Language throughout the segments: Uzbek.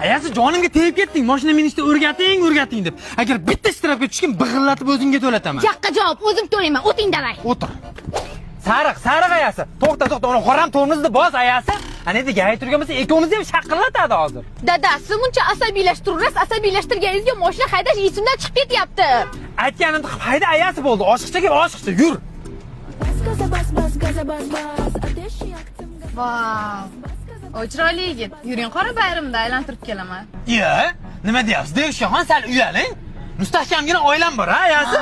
Ayasi jonimga tegib ketding. Mashina minishni o'rgating deb. Agar bitta ishtirokka tushgan big'illatib o'zingga to'lataman. Jaqqa javob, o'zim to'layman. O'ting davay. O'tir. Sariq ayasi. To'xta, uni qoram tormozni bos ayasi. Ana endi gay turgan bo'lsa, ikkovimizni ham shaqillatadi hozir. Dadasi muncha asabiylashtirganingizga mashina haydash esimdan chiqib ketyapti. Aytganimda hayda ayasi bo'ldi. Oshiqcha yur. Vau. O chiroyli yigit. Yuring qora bayramda aylantirib kelaman. Nima deyapsiz? Devishkaxon sal uyaling. Mustahkamgina oilam bor, ayasi.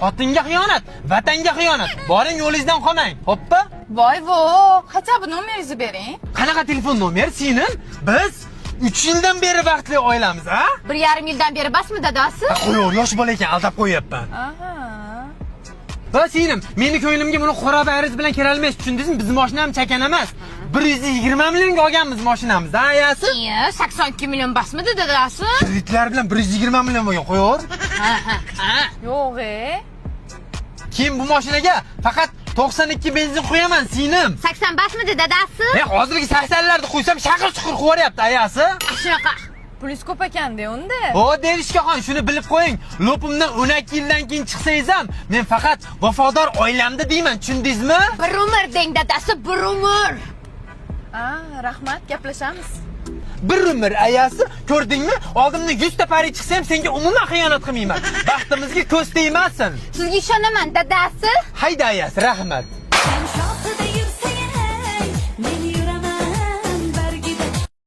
Xotinga xiyonat, vatanga xiyonat. Boring yo'lingizdan qolmang. Xo'pmi? Voy, qancha bu nomeringizni bering. Qanaqa telefon nomeri singlim? Biz 3 yildan beri vaqtli oilamiz, ha? 1,5 yildan beri basmi dadasi? Qo'yur, yosh bola ekan, aldab qo'yapman. Va singlim, meni ko'nglimga buni qora bayriz bilan kirolmaysiz, tushundingizmi? Biz mashinam chakan emas. 120 millionga olganmiz mashinamizni, ayasi. 82 million basmidi dadasi? Kreditlar bilan 120 million bo'lgan, qo'yur. Yo'q. Keyin bu mashinaga faqat 92 benzin qo'yaman, singlim. 80 basmidi dadasi? Hozirgi 80larni qo'ysam shaqir-chuqur qo'yaryapti, ayasi. Shunaqa. Pulingiz ko'p ekan-da unda. Devishkaxon, shuni bilib qo'ying. Lopimdan 12 yildan keyin chiqsangiz ham, men faqat vafodor oilamda deyman, tushundingizmi? Bir umr deng dadasi, bir umr. Rahmat, gaplashamiz. Bir umr ayasi, ko'rdingmi? Oldimda 100 ta pari chiqsa ham senga umuman xiyonat qilmayman. Baxtimizga ko'z tegmasin. Sizga ishonaman dadasi. Hayda ayasi, rahmat.